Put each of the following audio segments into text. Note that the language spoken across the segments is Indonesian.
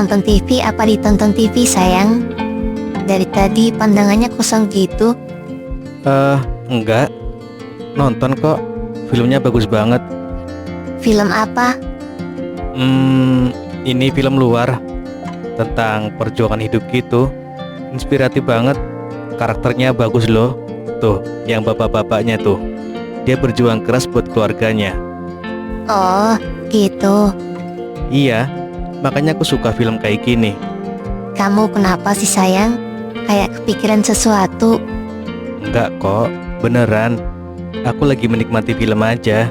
nonton TV apa ditonton TV sayang? Dari tadi pandangannya kosong gitu. Enggak. Nonton kok. Filmnya bagus banget. Film apa? Ini film luar. Tentang perjuangan hidup gitu. Inspiratif banget. Karakternya bagus loh. Tuh, yang bapak-bapaknya tuh. Dia berjuang keras buat keluarganya. Oh, gitu. Iya, makanya aku suka film kayak gini. Kamu kenapa sih sayang? Kayak kepikiran sesuatu. Enggak kok, beneran. Aku lagi menikmati film aja.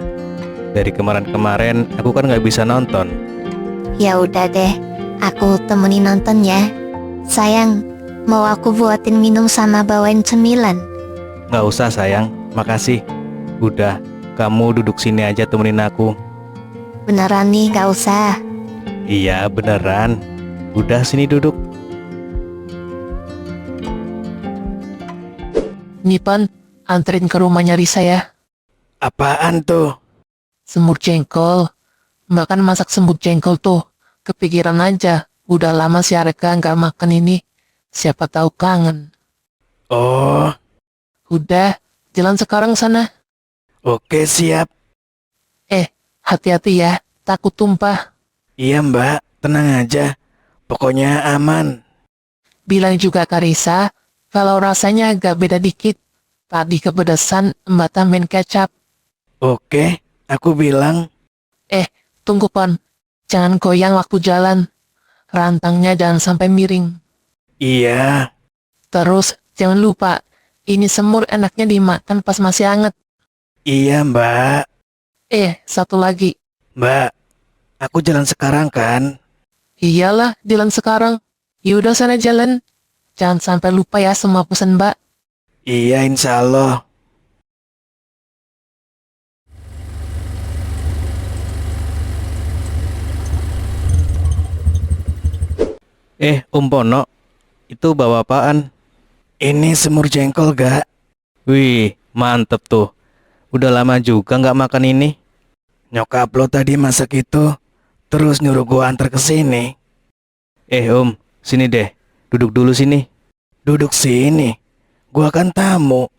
Dari kemarin-kemarin aku kan nggak bisa nonton. Ya udah deh, aku temenin nonton ya. Sayang, mau aku buatin minum sama bawain cemilan? Nggak usah sayang, makasih. Udah, kamu duduk sini aja temenin aku. Beneran nih, gak usah. Iya beneran. Udah sini duduk. Nih Pan, anterin ke rumahnya Risa ya. Apaan tuh? Semur jengkol. Mbak kan masak semur jengkol tuh. Kepikiran aja, udah lama si Areka nggak makan ini. Siapa tahu kangen. Oh, Udah, jalan sekarang sana. oke siap. Hati-hati ya, takut tumpah. Iya mbak, tenang aja. Pokoknya aman. Bilang juga ke Risa, kalau rasanya agak beda dikit. Tadi kepedesan, Mbak tambahin kecap. Oke, aku bilang. Tunggu Pan, jangan goyang waktu jalan. Rantangnya jangan sampai miring. Iya. Terus, jangan lupa, ini semur enaknya dimakan pas masih hangat. Iya mbak. Satu lagi. Mbak, aku jalan sekarang kan? Iyalah, jalan sekarang. Yaudah sana jalan. Jangan sampai lupa ya semua pesan Mbak. Iya insya Allah. Om Pono, itu bawa apaan? Ini semur jengkol gak? Wih, mantep tuh. Udah lama juga nggak makan ini. Nyokap lo tadi masak itu, terus nyuruh gua antar ke sini. Om, sini deh. Duduk dulu sini. Duduk sini? Gua kan tamu.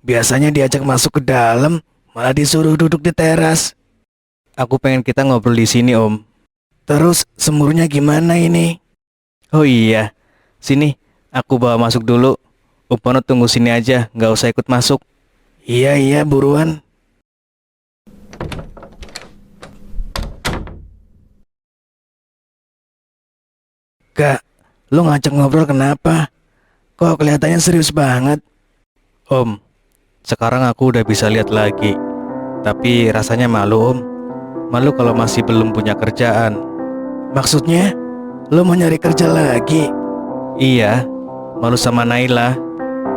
Biasanya diajak masuk ke dalam, malah disuruh duduk di teras. Aku pengen kita ngobrol di sini, Om. Terus semurnya gimana ini? Oh iya, sini. Aku bawa masuk dulu. Om Pono tunggu sini aja, nggak usah ikut masuk. Iya, buruan. Kak, lu ngajak ngobrol kenapa? Kok kelihatannya serius banget? Om, sekarang aku udah bisa lihat lagi. Tapi rasanya malu, Om. Malu kalau masih belum punya kerjaan. Maksudnya, lu mau nyari kerja lagi? Iya, malu sama Naila.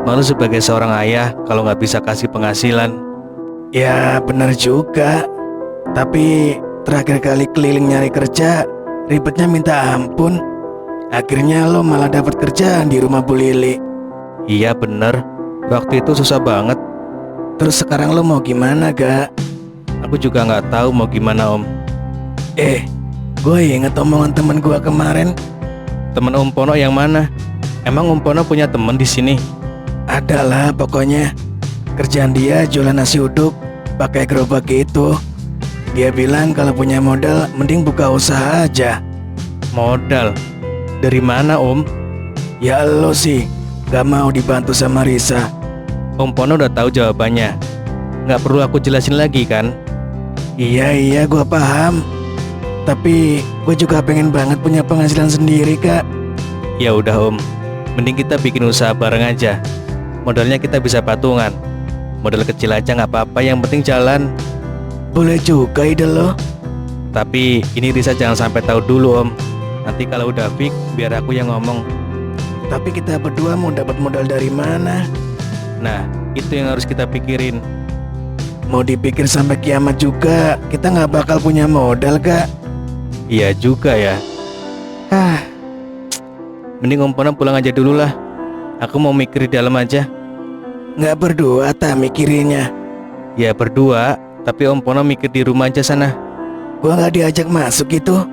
Malu sebagai seorang ayah kalau nggak bisa kasih penghasilan. Ya benar juga. Tapi terakhir kali keliling nyari kerja, ribetnya minta ampun. Akhirnya lo malah dapat kerjaan di rumah Bu Lili. Iya bener, waktu itu susah banget. Terus sekarang lo mau gimana gak? Aku juga nggak tahu mau gimana Om. Gue inget omongan temen gue kemarin. Temen Om Pono yang mana? Emang Om Pono punya temen di sini? Adalah pokoknya. Kerjaan dia jualan nasi uduk pakai gerobak gitu. Dia bilang kalau punya modal mending buka usaha aja. Modal? Dari mana Om? Ya lo sih, gak mau dibantu sama Risa. Om Pono udah tahu jawabannya. Gak perlu aku jelasin lagi kan? Iya gue paham. Tapi gue juga pengen banget punya penghasilan sendiri kak. Ya udah Om, mending kita bikin usaha bareng aja. Modalnya kita bisa patungan. Modal kecil aja gak apa-apa, yang penting jalan. Boleh juga ide lo. Tapi ini Risa jangan sampai tahu dulu Om. Nanti kalau udah fix, biar aku yang ngomong. Tapi kita berdua mau dapat modal dari mana? Nah, itu yang harus kita pikirin. Mau dipikir sampai kiamat juga, kita nggak bakal punya modal, Kak. Iya juga ya. Mending Om Pono pulang aja dulu lah. Aku mau mikir di dalam aja. Nggak berdua, tak mikirinnya. Ya berdua, tapi Om Pono mikir di rumah aja sana. Gua nggak diajak masuk gitu.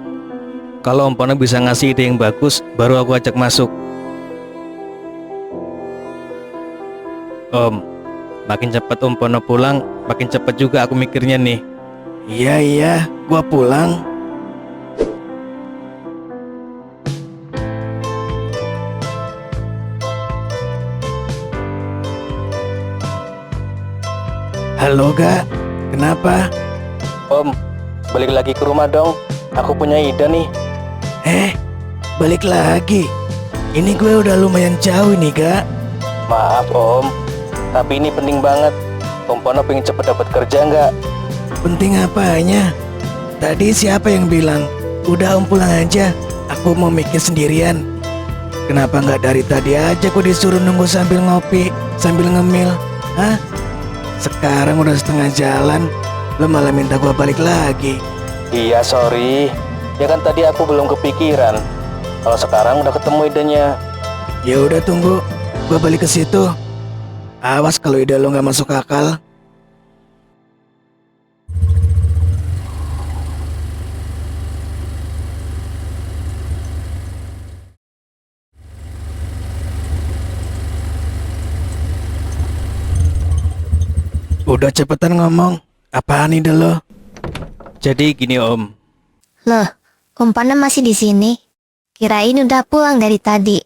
Kalau Om Pono bisa ngasih ide yang bagus, baru aku ajak masuk. Om, makin cepat Om Pono pulang, makin cepat juga aku mikirnya nih. Iya, gua pulang. Halo Kak, kenapa? Om, balik lagi ke rumah dong. Aku punya ide nih. Balik lagi? Ini gue udah lumayan jauh nih Kak. Maaf Om, tapi ini penting banget. Om Pono pengen cepet dapat kerja nggak? Penting apanya? Tadi siapa yang bilang, udah Om pulang aja, aku mau mikir sendirian. Kenapa nggak dari tadi aja aku disuruh nunggu sambil ngopi, sambil ngemil? Hah? Sekarang udah setengah jalan, lo malah minta gua balik lagi. Iya sorry, ya kan tadi aku belum kepikiran. Kalau sekarang udah ketemu idenya. Ya udah tunggu, gua balik ke situ. Awas kalau ide lo nggak masuk akal. Udah cepetan ngomong, apaan ide lo? Jadi gini Om. Loh, Om Pono masih di sini? Kirain udah pulang dari tadi.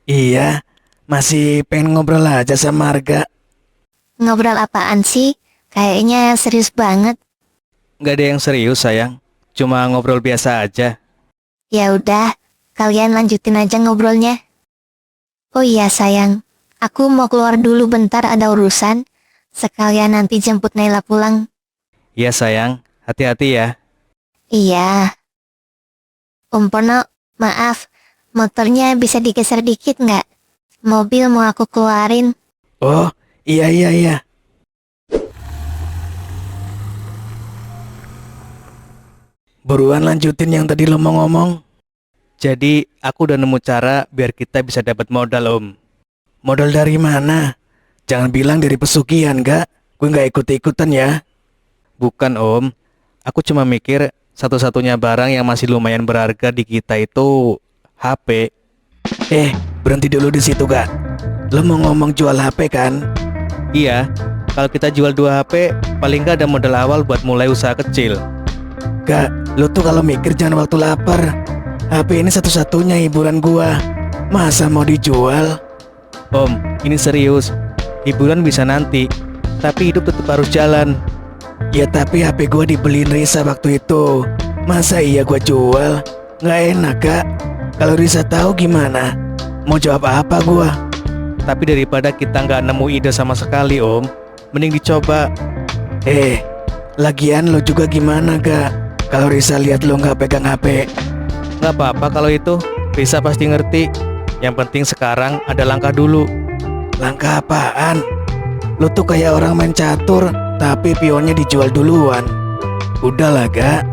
Iya, masih pengen ngobrol aja sama Arga. Ngobrol apaan sih? Kayaknya serius banget. Gak ada yang serius sayang, cuma ngobrol biasa aja. Ya udah, kalian lanjutin aja ngobrolnya. Oh iya sayang, aku mau keluar dulu bentar ada urusan. Sekalian nanti jemput Naila pulang. Iya sayang, hati-hati ya. Iya. Om Pono, maaf, motornya bisa digeser dikit nggak? Mobil mau aku keluarin. Oh, iya. Buruan lanjutin yang tadi lo mau ngomong. Jadi, aku udah nemu cara biar kita bisa dapat modal Om. Modal dari mana? Jangan bilang dari pesugihan, gak? Gue gak ikut-ikutan ya. Bukan Om, aku cuma mikir satu-satunya barang yang masih lumayan berharga di kita itu HP. Berhenti dulu di situ gak? Lo mau ngomong jual HP kan? Iya, kalau kita jual 2 HP, paling gak ada modal awal buat mulai usaha kecil. Gak, lo tuh kalau mikir jangan waktu lapar. HP ini satu-satunya hiburan gua. Masa mau dijual? Om, ini serius. Hiburan bisa nanti, tapi hidup tetap harus jalan. Ya tapi HP gua dibeliin Risa waktu itu. Masa iya gua jual? Nggak enak Kak. Kalau Risa tahu gimana? Mau jawab apa gua? Tapi daripada kita nggak nemu ide sama sekali Om, mending dicoba. Lagian lo juga gimana Kak? Kalau Risa lihat lo nggak pegang HP? Nggak apa-apa kalau itu, Risa pasti ngerti. Yang penting sekarang ada langkah dulu. Langkah apaan? Lo tuh kayak orang main catur, tapi pionnya dijual duluan. Udahlah Kak,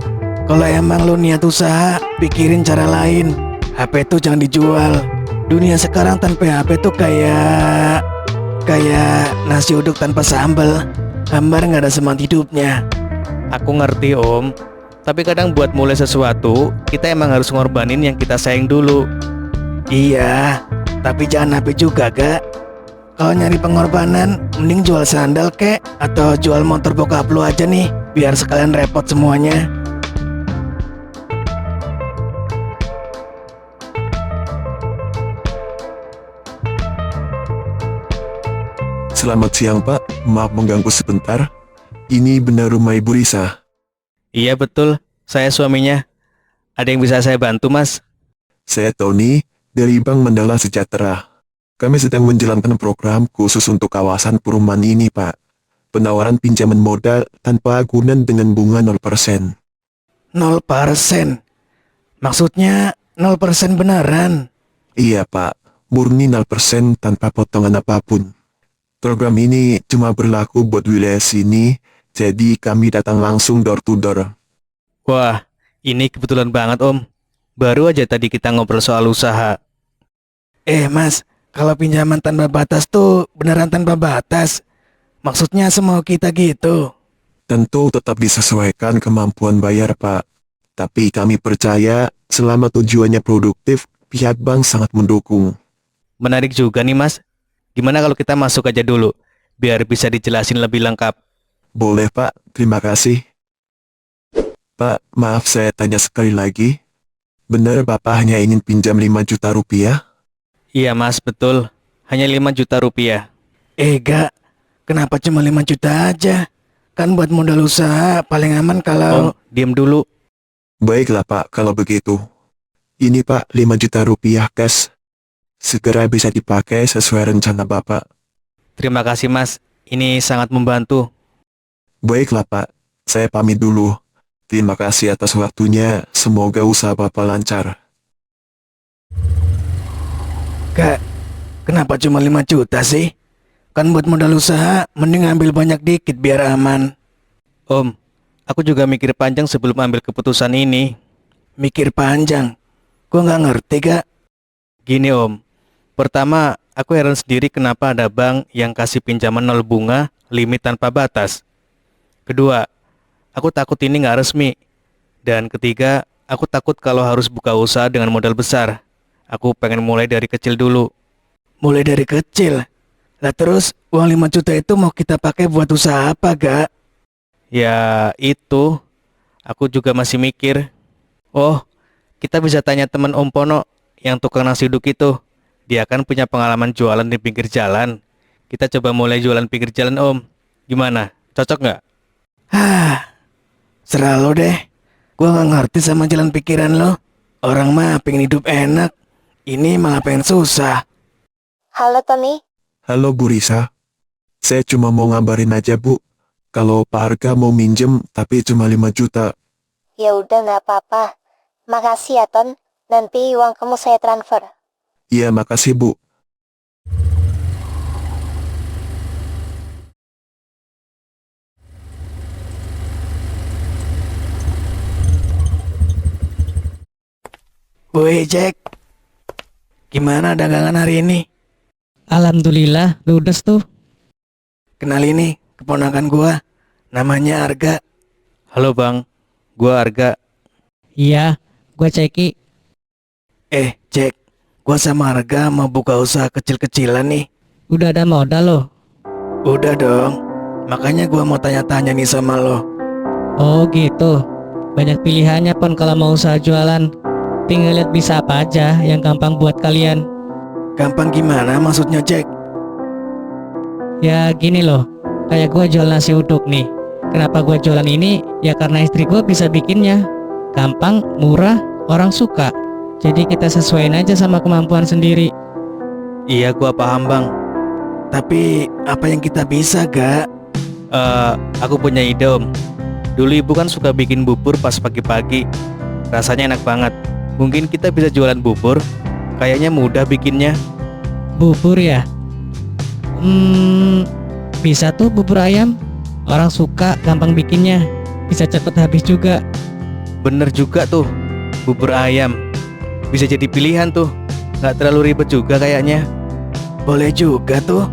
kalau emang lo niat usaha, pikirin cara lain. HP tuh jangan dijual. Dunia sekarang tanpa HP tuh kayak nasi uduk tanpa sambal. Hambar nggak ada semangat hidupnya. Aku ngerti Om, tapi kadang buat mulai sesuatu, kita emang harus ngorbanin yang kita sayang dulu. Iya, tapi jangan HP juga Kak. Kalau nyari pengorbanan, mending jual sandal kek, atau jual motor bokap lu aja nih, biar sekalian repot semuanya. Selamat siang Pak, maaf mengganggu sebentar. Ini benar rumah Ibu Risa? Iya betul, saya suaminya. Ada yang bisa saya bantu Mas? Saya Tony, dari Bank Mandala Sejahtera. Kami sedang menjalankan program khusus untuk kawasan perumahan ini Pak. Penawaran pinjaman modal tanpa agunan dengan bunga 0%. 0%? Maksudnya 0% beneran? Iya Pak, murni 0% tanpa potongan apapun. Program ini cuma berlaku buat wilayah sini, jadi kami datang langsung door to door. Wah, ini kebetulan banget Om. Baru aja tadi kita ngobrol soal usaha. Mas, kalau pinjaman tanpa batas tuh beneran tanpa batas? Maksudnya semau kita gitu? Tentu tetap disesuaikan kemampuan bayar Pak. Tapi kami percaya selama tujuannya produktif, pihak bank sangat mendukung. Menarik juga nih mas. Gimana kalau kita masuk aja dulu, biar bisa dijelasin lebih lengkap. Boleh Pak, terima kasih. Pak, maaf saya tanya sekali lagi. Benar Bapak hanya ingin pinjam 5 juta rupiah? Iya mas, betul. Hanya 5 juta rupiah. Gak, kenapa cuma 5 juta aja? Kan buat modal usaha paling aman kalau... Om, diam dulu. Baiklah Pak, kalau begitu. Ini Pak, 5 juta rupiah cash. Segera bisa dipakai sesuai rencana Bapak. Terima kasih mas, ini sangat membantu. Baiklah Pak, saya pamit dulu. Terima kasih atas waktunya, semoga usaha Bapak lancar. Kak, kenapa cuma 5 juta sih? Kan buat modal usaha, mending ambil banyak dikit biar aman. Om, aku juga mikir panjang sebelum ambil keputusan ini. Mikir panjang. Gua nggak ngerti, Kak. Gini om, pertama aku heran sendiri kenapa ada bank yang kasih pinjaman 0 bunga, limit tanpa batas. Kedua, aku takut ini nggak resmi. Dan ketiga, aku takut kalau harus buka usaha dengan modal besar. Aku pengen mulai dari kecil dulu. Mulai dari kecil. Lah terus, uang 5 juta itu mau kita pakai buat usaha apa, Kak? Ya itu, aku juga masih mikir. Oh, kita bisa tanya teman Om Pono yang tukang nasi uduk itu. Dia kan punya pengalaman jualan di pinggir jalan. Kita coba mulai jualan pinggir jalan Om. Gimana? Cocok nggak? Serah lo deh. Gua nggak ngerti sama jalan pikiran lo. Orang mah pengen hidup enak. Ini malah pengen susah. Halo Tony, Halo Bu Risa. Saya cuma mau ngabarin aja Bu. Kalau Pak Harga mau minjem tapi cuma 5 juta. ya udah nggak apa-apa. Makasih ya Ton, nanti uang kamu saya transfer. Iya makasih Bu. Woi Jack, gimana dagangan hari ini? Alhamdulillah, ludes tuh. Kenal ini, keponakan gua. Namanya Arga. Halo Bang, gua Arga. Iya, gua Ceki. Jack, gua sama Arga mau buka usaha kecil-kecilan nih. Udah ada modal loh. Udah dong, makanya gua mau tanya-tanya nih sama lo. Oh gitu. Banyak pilihannya pon kalau mau usaha jualan. Tinggal lihat bisa apa aja yang gampang buat kalian. Gampang gimana maksudnya Jack? Ya gini loh, kayak gua jual nasi uduk nih. Kenapa gua jualan ini? Ya karena istri gua bisa bikinnya. Gampang, murah, orang suka. Jadi kita sesuaiin aja sama kemampuan sendiri. Iya gua paham Bang. Tapi apa yang kita bisa gak? Aku punya ide Om. Dulu ibu kan suka bikin bubur pas pagi-pagi. Rasanya enak banget. Mungkin kita bisa jualan bubur. Kayaknya mudah bikinnya. Bubur ya? Bisa tuh bubur ayam. Orang suka, gampang bikinnya. Bisa cepet habis juga. Bener juga tuh, bubur ayam. Bisa jadi pilihan tuh. Nggak terlalu ribet juga kayaknya. Boleh juga tuh.